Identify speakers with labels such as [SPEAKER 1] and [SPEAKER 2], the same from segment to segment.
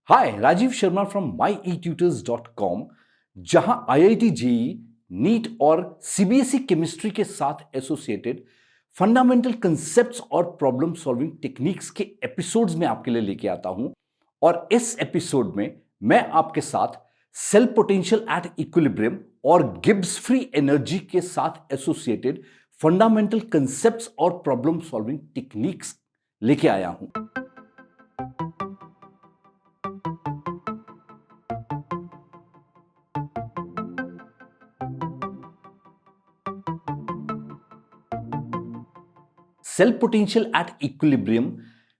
[SPEAKER 1] Hi, Rajiv Sharma from myetutors.com, जहां IIT JEE, NEET और CBSE chemistry के साथ एसोसिएटेड फंडामेंटल कंसेप्ट्स और प्रॉब्लम सॉल्विंग टेक्निक्स के एपिसोड्स में आपके लिए लेके आता हूं। और इस एपिसोड में मैं आपके साथ सेल पोटेंशियल एट इक्विलिब्रियम और गिब्स फ्री एनर्जी के साथ एसोसिएटेड फंडामेंटल कंसेप्ट्स और प्रॉब्लम सॉल्विंग टेक्निक्स लेके आया हूं। सेल पोटेंशियल एट इक्विलिब्रियम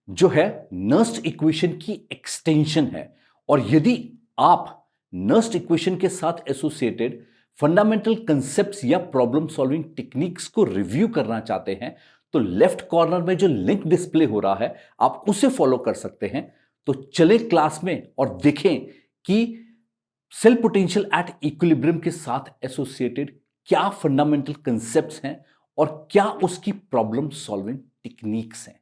[SPEAKER 1] जो है नर्स्ट इक्वेशन की एक्सटेंशन है। और यदि आप नर्स्ट इक्वेशन के साथ एसोसिएटेड फंडामेंटल कंसेप्ट्स या प्रॉब्लम सॉल्विंग टेक्निक्स को रिव्यू करना चाहते हैं तो लेफ्ट कॉर्नर में जो लिंक डिस्प्ले हो रहा है आप उसे फॉलो कर सकते हैं। तो चले क्लास में और देखें कि सेल पोटेंशियल एट इक्विलिब्रियम के साथ एसोसिएटेड क्या फंडामेंटल कंसेप्ट्स हैं और क्या उसकी प्रॉब्लम सॉल्विंग टेक्निक्स हैं।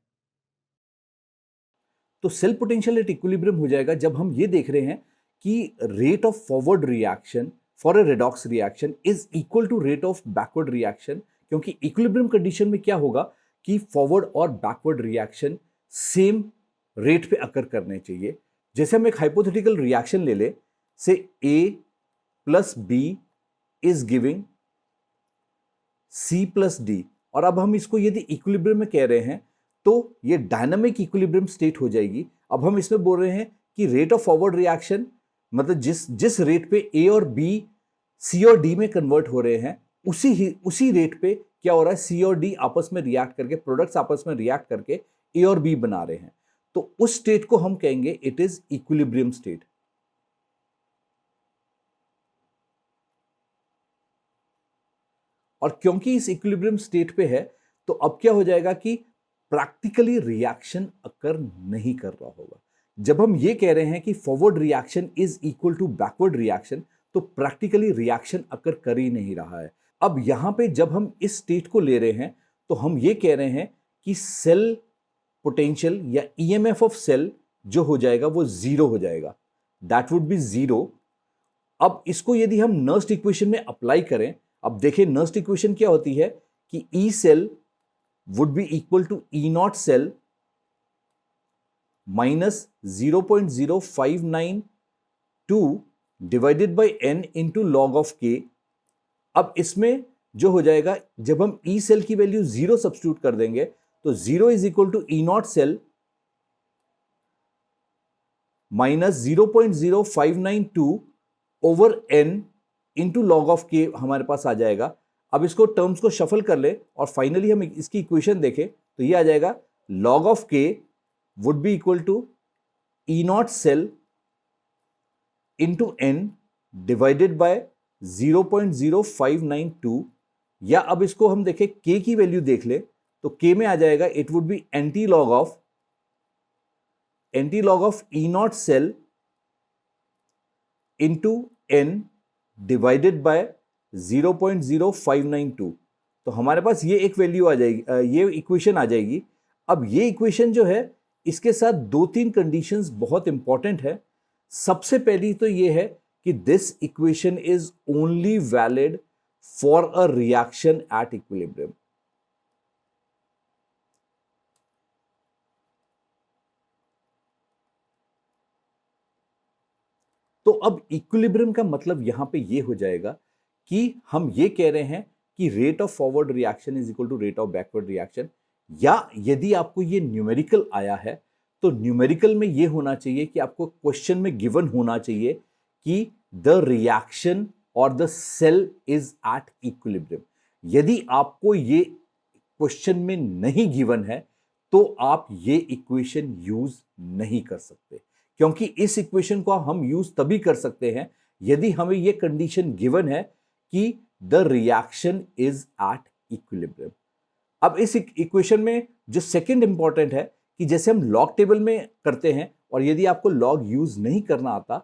[SPEAKER 1] तो सेल पोटेंशियल एट इक्विलिब्रियम हो जाएगा जब हम ये देख रहे हैं कि rate of forward reaction for a redox reaction is equal to rate of backward reaction. क्योंकि इक्विलिब्रियम कंडीशन में क्या होगा कि फॉरवर्ड और बैकवर्ड रिएक्शन सेम रेट पे अकर करने चाहिए। जैसे हम एक हाइपोथेटिकल रिएक्शन ले ले, से A plus B is giving C plus D, और अब हम इसको यदि इक्विलिब्रियम में कह रहे हैं तो ये डायनामिक इक्विलिब्रियम स्टेट हो जाएगी। अब हम इसमें बोल रहे हैं कि रेट ऑफ फॉरवर्ड रिएक्शन मतलब जिस रेट पे A और B C और D में कन्वर्ट हो रहे हैं उसी रेट पे क्या हो रहा है, C और D आपस में रिएक्ट करके, प्रोडक्ट्स आपस में रिएक्ट करके A और B बना रहे हैं। तो उस स्टेट को हम कहेंगे इट इज इक्विलिब्रियम स्टेट। और क्योंकि इस इक्विलिब्रियम स्टेट पे है तो अब क्या हो जाएगा कि प्रैक्टिकली रिएक्शन अकर नहीं कर रहा होगा। जब हम ये कह रहे हैं कि forward reaction is equal to backward reaction तो प्रैक्टिकली रिएक्शन अकर कर ही नहीं रहा है। अब यहां पे जब हम इस स्टेट को ले रहे हैं तो हम ये कह रहे हैं कि सेल पोटेंशियल या ईएमएफ ऑफ सेल जो हो जाएगा वो जीरो हो जाएगा, दैट वुड बी जीरो। अब इसको यदि हम नर्स्ट इक्वेशन में अप्लाई करें, अब देखिए नर्स्ट इक्वेशन क्या होती है कि E cell would be equal to E not cell minus 0.0592 divided by N into log of K. अब इसमें जो हो जाएगा जब हम ई सेल की वैल्यू जीरो सब्स्टिट्यूट कर देंगे तो zero is equal to E not cell minus 0.0592 over N into log of K हमारे पास आ जाएगा। अब इसको टर्म्स को शफल कर ले और फाइनली हम इसकी इक्वेशन देखें तो ये आ जाएगा log of K would be equal to E not cell into N divided by 0.0592। या अब इसको हम देखें के की वैल्यू देख ले तो के में आ जाएगा it would be anti log of E not cell into N divided by 0.0592। तो हमारे पास ये एक वैल्यू आ जाएगी, ये इक्वेशन आ जाएगी। अब ये इक्वेशन जो है इसके साथ दो तीन कंडीशंस बहुत इंपॉर्टेंट है। सबसे पहली तो ये है कि this equation is only valid for a reaction at equilibrium. तो अब इक्विलिब्रियम का मतलब यहां पे ये हो जाएगा कि हम ये कह रहे हैं कि rate of forward reaction is equal to rate of backward reaction. या यदि आपको ये न्यूमेरिकल आया है तो न्यूमेरिकल में ये होना चाहिए कि आपको क्वेश्चन में गिवन होना चाहिए कि द रिएक्शन और the cell is at equilibrium. यदि आपको ये क्वेश्चन में नहीं गिवन है तो आप ये इक्वेशन यूज नहीं कर सकते, क्योंकि इस इक्वेशन को हम यूज तभी कर सकते हैं यदि हमें यह कंडीशन गिवन है कि the reaction is at equilibrium. अब इस इक्वेशन में जो सेकंड इंपॉर्टेंट है कि जैसे हम लॉग टेबल में करते हैं और यदि आपको लॉग यूज नहीं करना आता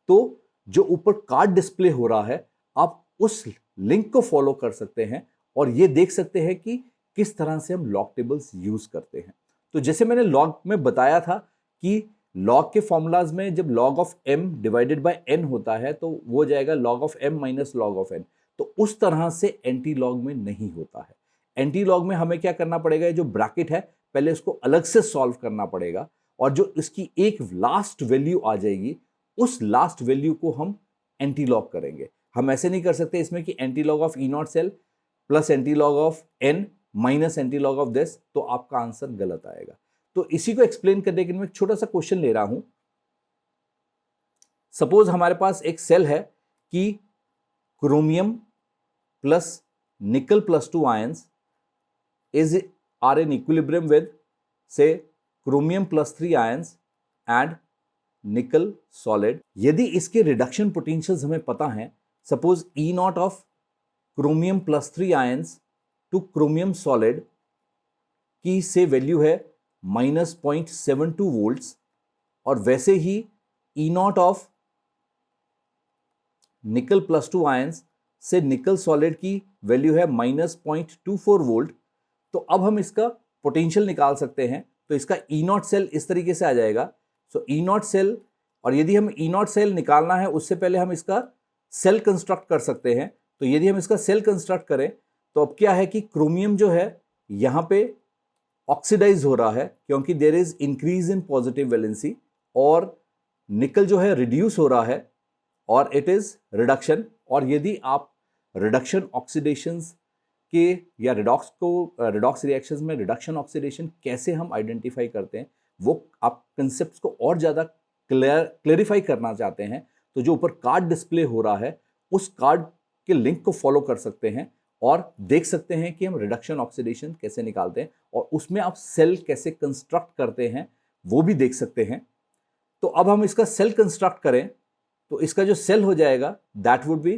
[SPEAKER 1] तो जो ऊपर कार्ड डिस्प्ले हो रहा है आप उस लिंक को फॉलो कर सकते हैं और यह देख सकते हैं कि किस तरह से हम लॉग टेबल्स यूज करते हैं। तो जैसे मैंने लॉग में बताया था कि लॉग के फॉर्मूलाज में जब log of m divided by n होता है तो वो जाएगा log of m minus log of n। तो उस तरह से एंटी लॉग में नहीं होता है। एंटी लॉग में हमें क्या करना पड़ेगा, जो ब्रैकेट है पहले उसको अलग से सॉल्व करना पड़ेगा, और जो इसकी एक लास्ट वैल्यू आ जाएगी उस लास्ट वैल्यू को हम एंटी लॉग करेंगे। हम ऐसे नहीं कर सकते इसमें कि anti log of E not cell plus anti log of N minus anti log of this, तो आपका आंसर गलत आएगा। तो इसी को एक्सप्लेन करने के लिए मैं एक छोटा सा क्वेश्चन ले रहा हूं। सपोज हमारे पास एक सेल है कि chromium plus nickel plus 2 ions are in equilibrium with से chromium plus 3 ions and nickel solid. यदि इसके रिडक्शन पोटेंशियल्स हमें पता है, suppose E nought of chromium plus 3 ions to chromium solid की से वैल्यू है -0.72 वोल्ट्स, और वैसे ही E nought of nickel plus 2 ions से निकल सॉलिड की वैल्यू है -0.24 वोल्ट। तो अब हम इसका पोटेंशियल निकाल सकते हैं। तो इसका ई नॉट सेल इस तरीके से आ जाएगा। सो ई नॉट सेल, और यदि हम ई नॉट सेल निकालना है उससे पहले हम इसका सेल कंस्ट्रक्ट कर सकते हैं। तो यदि हम इसका सेल कंस्ट्रक्ट करें तो अब क्या है कि क्रोमियम जो है यहां पे ऑक्सीडाइज हो रहा है क्योंकि there is increase in positive valency, और निकल जो है रिड्यूस हो रहा है और इट इज रिडक्शन। और यदि आप रिडक्शन ऑक्सीडेशंस के या रिडॉक्स रिएक्शंस में रिडक्शन ऑक्सीडेशन कैसे हम आइडेंटिफाई करते हैं, वो आप कंसेप्ट को और ज़्यादा क्लेरिफाई करना चाहते हैं, तो जो ऊपर कार्ड डिस्प्ले हो रहा है उस कार्ड के लिंक को फॉलो कर सकते हैं और देख सकते हैं कि हम रिडक्शन ऑक्सीडेशन कैसे निकालते हैं, और उसमें आप सेल कैसे कंस्ट्रक्ट करते हैं वो भी देख सकते हैं। तो अब हम इसका सेल कंस्ट्रक्ट करें तो इसका जो सेल हो जाएगा that would be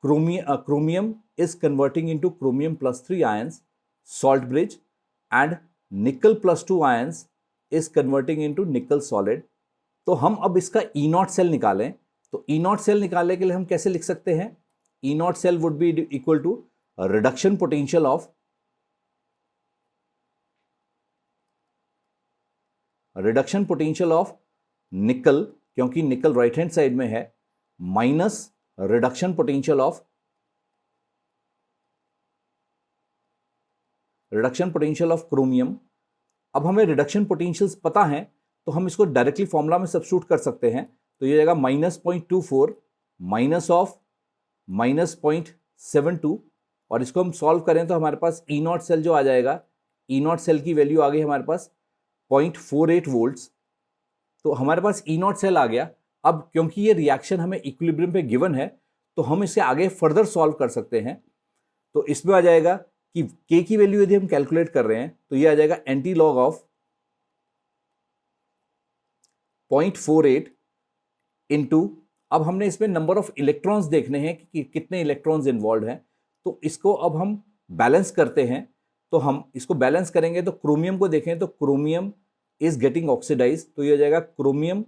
[SPEAKER 1] chromium is converting into chromium plus 3 ions, salt bridge, and nickel plus 2 ions is converting into nickel solid। तो हम अब इसका E नॉट सेल निकालें, तो E नॉट सेल निकालने के लिए हम कैसे लिख सकते हैं? E naught cell would be equal to reduction potential of nickel, क्योंकि निकल राइट हैंड साइड में है, minus reduction potential of chromium. अब हमें रिडक्शन पोटेंशियल्स पता है तो हम इसको डायरेक्टली फॉर्मूला में सब्स्टिट्यूट कर सकते हैं। तो ये जाएगा -0.24 माइनस ऑफ -0.72, और इसको हम सॉल्व करें तो हमारे पास ई नॉट सेल जो आ जाएगा, ई नॉट सेल की वैल्यू आ गई हमारे पास 0.48 वोल्ट्स। तो हमारे पास ई नॉट सेल आ गया। अब क्योंकि ये रिएक्शन हमें इक्विलिब्रियम पे गिवन है तो हम इसे आगे फर्दर सॉल्व कर सकते हैं। तो इसमें आ जाएगा कि K की वैल्यू यदि हम कैलकुलेट कर रहे हैं तो ये आ जाएगा एंटी लॉग ऑफ 0.48 इंटू, अब हमने इसमें नंबर ऑफ इलेक्ट्रॉन्स देखने हैं कि कितने इलेक्ट्रॉन्स इन्वॉल्व हैं। तो इसको अब हम बैलेंस करते हैं। तो हम इसको बैलेंस करेंगे तो क्रोमियम को देखें तो क्रोमियम इज गेटिंग ऑक्सीडाइज, तो ये आ जाएगा chromium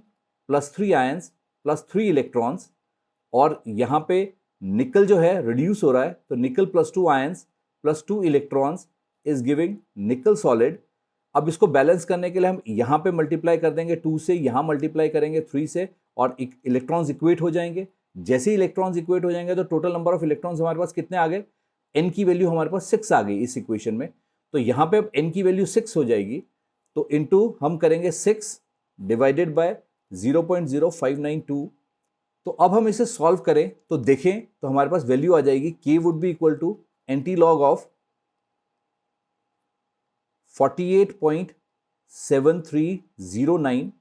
[SPEAKER 1] plus 3 ions plus 3 electrons, और यहाँ पे निकल जो है रिड्यूस हो रहा है तो निकल plus 2 ions plus 2 electrons is giving निकल सॉलिड। अब इसको बैलेंस करने के लिए हम यहाँ पे मल्टीप्लाई कर देंगे 2 से, यहाँ मल्टीप्लाई करेंगे 3 से, और इलेक्ट्रॉन्स इक्वेट हो जाएंगे। जैसे ही इलेक्ट्रॉन्स इक्वेट हो जाएंगे तो टोटल नंबर ऑफ इलेक्ट्रॉन्स हमारे पास कितने आ गए, n की वैल्यू हमारे पास 6 आ गई इस इक्वेशन में। तो यहाँ पे अब n की वैल्यू 6 हो जाएगी, तो इनटू हम करेंगे 6 डिवाइडेड बाय 0.0592। तो अब हम इसे सॉल्व करें तो देखें तो हमारे पास वैल्यू आ जाएगी K would be equal to anti log of 48.7309।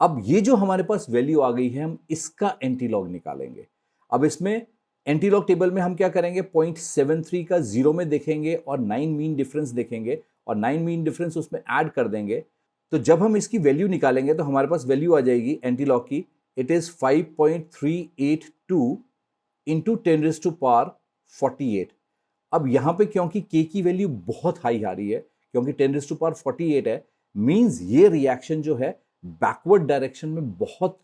[SPEAKER 1] अब ये जो हमारे पास वैल्यू आ गई है हम इसका एंटी लॉग निकालेंगे। अब इसमें एंटी लॉग टेबल में हम क्या करेंगे, 0.73 का 0 में देखेंगे और 9 मीन डिफरेंस देखेंगे और 9 मीन डिफरेंस उसमें ऐड कर देंगे। तो जब हम इसकी वैल्यू निकालेंगे तो हमारे पास वैल्यू आ जाएगी एंटी लॉग की, इट इज 5.382 इंटू 10⁻48। अब यहाँ पे क्योंकि K की वैल्यू बहुत हाई आ रही है, क्योंकि 10⁻48 है, मींस ये रिएक्शन जो है बैकवर्ड डायरेक्शन में बहुत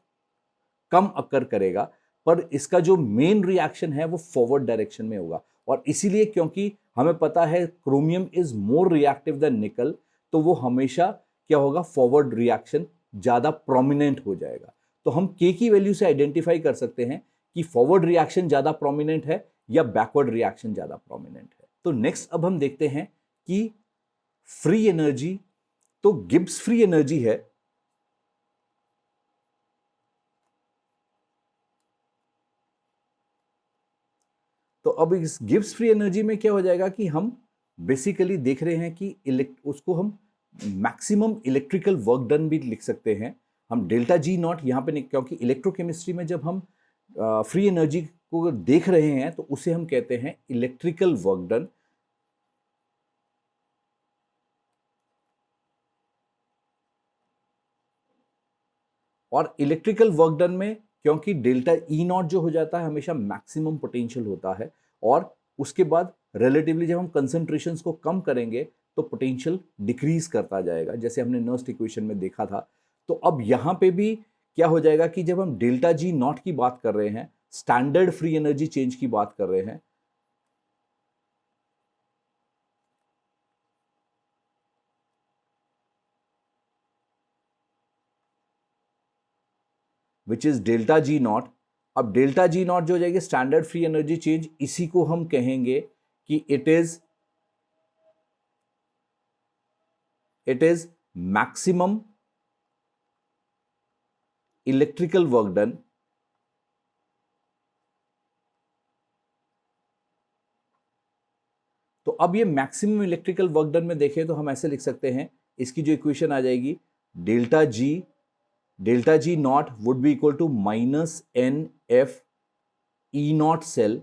[SPEAKER 1] कम अकर करेगा, पर इसका जो मेन रिएक्शन है वो फॉरवर्ड डायरेक्शन में होगा। और इसीलिए क्योंकि हमें पता है chromium is more reactive than निकल, तो वो हमेशा क्या होगा, फॉरवर्ड रिएक्शन ज़्यादा प्रोमिनेंट हो जाएगा। तो हम के की वैल्यू से आइडेंटिफाई कर सकते हैं कि फॉरवर्ड रिएक्शन ज़्यादा प्रोमिनेंट है या बैकवर्ड रिएक्शन ज़्यादा प्रोमिनेंट है। तो नेक्स्ट अब हम देखते हैं कि फ्री एनर्जी, तो गिब्स फ्री एनर्जी है, तो अब इस गिब्स फ्री एनर्जी में क्या हो जाएगा कि हम बेसिकली देख रहे हैं कि उसको हम मैक्सिमम इलेक्ट्रिकल वर्क डन भी लिख सकते हैं। हम डेल्टा जी नॉट यहाँ पे नहीं, क्योंकि इलेक्ट्रोकेमिस्ट्री में जब हम फ्री एनर्जी को देख रहे हैं तो उसे हम कहते हैं इलेक्ट्रिकल वर्क डन। और इलेक्ट्रिकल वर्क डन में क्योंकि डेल्टा ई नॉट जो हो जाता है हमेशा मैक्सिमम पोटेंशियल होता है, और उसके बाद रिलेटिवली जब हम कंसंट्रेशंस को कम करेंगे तो पोटेंशियल डिक्रीज करता जाएगा, जैसे हमने नर्स्ट इक्वेशन में देखा था। तो अब यहाँ पे भी क्या हो जाएगा कि जब हम डेल्टा जी नॉट की बात कर रहे हैं, स्टैंडर्ड फ्री एनर्जी चेंज की बात कर रहे हैं, which is delta G not. अब डेल्टा जी नॉट जो हो जाएगी स्टैंडर्ड फ्री एनर्जी चेंज, इसी को हम कहेंगे कि it is maximum electrical work done तो अब ये मैक्सिमम इलेक्ट्रिकल वर्क डन में देखें तो हम ऐसे लिख सकते हैं, इसकी जो इक्वेशन आ जाएगी delta G nought would be equal to minus n F E not cell.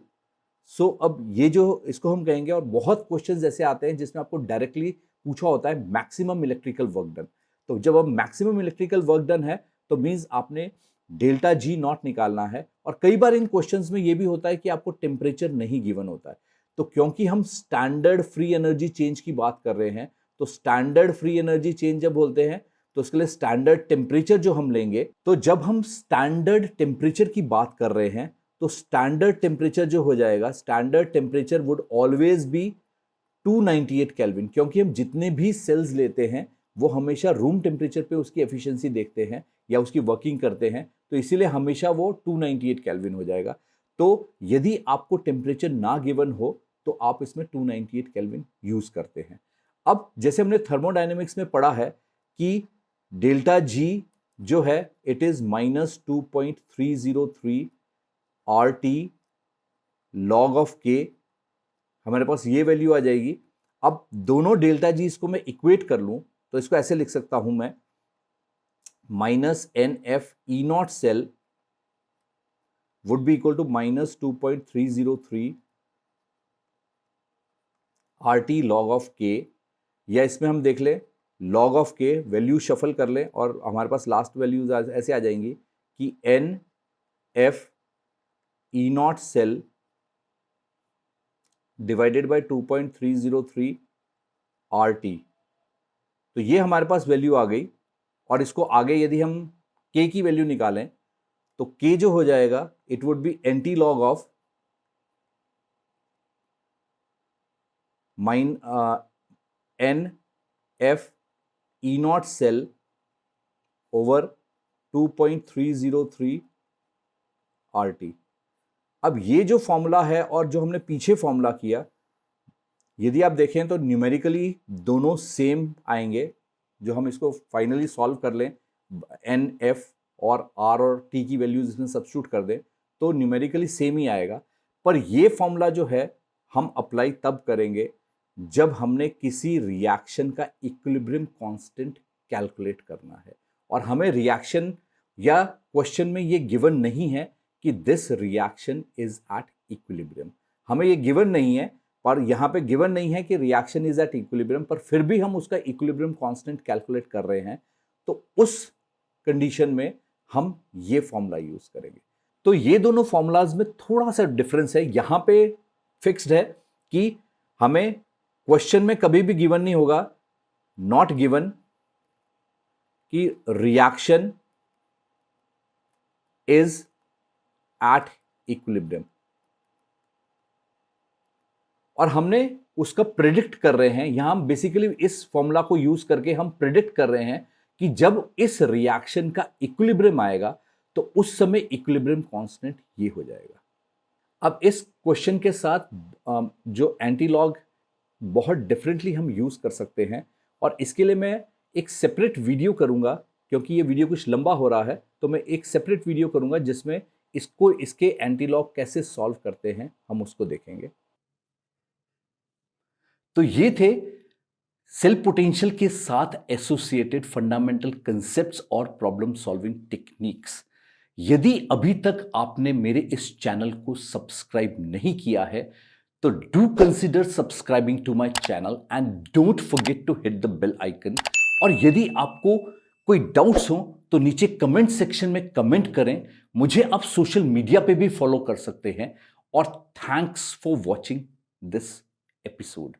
[SPEAKER 1] So अब ये जो इसको हम कहेंगे, और बहुत क्वेश्चंस ऐसे आते हैं जिसमें आपको डायरेक्टली पूछा होता है मैक्सिमम इलेक्ट्रिकल वर्क डन। तो जब अब मैक्सिमम इलेक्ट्रिकल वर्क डन है तो मींस आपने डेल्टा जी नॉट निकालना है। और कई बार इन क्वेश्चंस में ये भी होता है कि आपको टेम्परेचर नहीं गिवन होता है, तो क्योंकि हम स्टैंडर्ड फ्री एनर्जी चेंज की बात कर रहे हैं, तो स्टैंडर्ड फ्री एनर्जी चेंज जब बोलते हैं तो उसके लिए स्टैंडर्ड टेम्परेचर जो हम लेंगे, तो जब हम स्टैंडर्ड टेम्परेचर की बात कर रहे हैं तो स्टैंडर्ड टेम्परेचर जो हो जाएगा, standard temperature would always be 298 kelvin, क्योंकि हम जितने भी सेल्स लेते हैं वो हमेशा रूम टेम्परेचर पे उसकी एफिशिएंसी देखते हैं या उसकी वर्किंग करते हैं, तो इसीलिए हमेशा वो 298 केल्विन हो जाएगा। तो यदि आपको टेम्परेचर ना गिवन हो तो आप इसमें 298 केल्विन यूज करते हैं। अब जैसे हमने थर्मोडायनेमिक्स में पढ़ा है कि डेल्टा जी जो है it is -2.303 RT log of K, हमारे पास ये वैल्यू आ जाएगी। अब दोनों डेल्टा जी इसको मैं इक्वेट कर लूं तो इसको ऐसे लिख सकता हूं मैं, -NF E naught cell would be equal to -2.303 RT log of K, या इसमें हम देख ले log of K value shuffle कर ले और हमारे पास लास्ट वैल्यूज ऐसे आ जाएंगी कि NF E naught cell divided by 2.303 RT। तो ये हमारे पास वैल्यू आ गई, और इसको आगे यदि हम K की वैल्यू निकालें तो K जो हो जाएगा it would be NT log of NF E naught cell over 2.303 RT। अब ये जो फॉर्मूला है और जो हमने पीछे फॉर्मूला किया, यदि आप देखें तो न्यूमेरिकली दोनों सेम आएंगे। जो हम इसको फाइनली सॉल्व कर लें, NF और R और T की वैल्यूज इसमें सब्स्टिट्यूट कर दें तो न्यूमेरिकली सेम ही आएगा। पर ये फॉर्मूला जो है हम अप्लाई तब करेंगे जब हमने किसी रिएक्शन का इक्विलिब्रियम कांस्टेंट कैलकुलेट करना है, और हमें रिएक्शन या क्वेश्चन में ये गिवन नहीं है कि this reaction is at equilibrium, हमें ये गिवन नहीं है। पर यहाँ पे गिवन नहीं है कि रिएक्शन इज एट इक्विलिब्रियम, पर फिर भी हम उसका इक्विलिब्रियम कांस्टेंट कैलकुलेट कर रहे हैं, तो उस कंडीशन में हम ये फॉर्मूला यूज करेंगे। तो ये दोनों फॉर्मूलाज में थोड़ा सा डिफरेंस है। यहाँ पे फिक्स्ड है कि हमें क्वेश्चन में कभी भी गिवन नहीं होगा, नॉट गिवन, कि रिएक्शन इज एट इक्विलिब्रियम, और हमने उसका प्रिडिक्ट कर रहे हैं। यहां हम बेसिकली इस फॉर्मूला को यूज करके हम प्रिडिक्ट कर रहे हैं कि जब इस रिएक्शन का इक्विलिब्रियम आएगा तो उस समय इक्विलिब्रियम कांस्टेंट ये हो जाएगा। अब इस क्वेश्चन के साथ जो एंटीलॉग बहुत डिफरेंटली हम यूज कर सकते हैं, और इसके लिए मैं एक सेपरेट वीडियो करूंगा, क्योंकि ये वीडियो कुछ लंबा हो रहा है, तो मैं एक सेपरेट वीडियो करूंगा जिसमें इसके एंटीलॉग कैसे सॉल्व करते हैं हम उसको देखेंगे। तो ये थे सेल पोटेंशियल के साथ एसोसिएटेड फंडामेंटल कंसेप्ट्स और प्रॉब्लम सॉल्विंग टेक्निक्स। यदि अभी तक आपने मेरे इस चैनल को सब्सक्राइब नहीं किया है तो do consider subscribing to my channel and don't forget to hit the bell icon. और यदि आपको कोई डाउट्स हो तो नीचे कमेंट सेक्शन में कमेंट करें। मुझे आप सोशल मीडिया पे भी फॉलो कर सकते हैं। और thanks for watching this episode.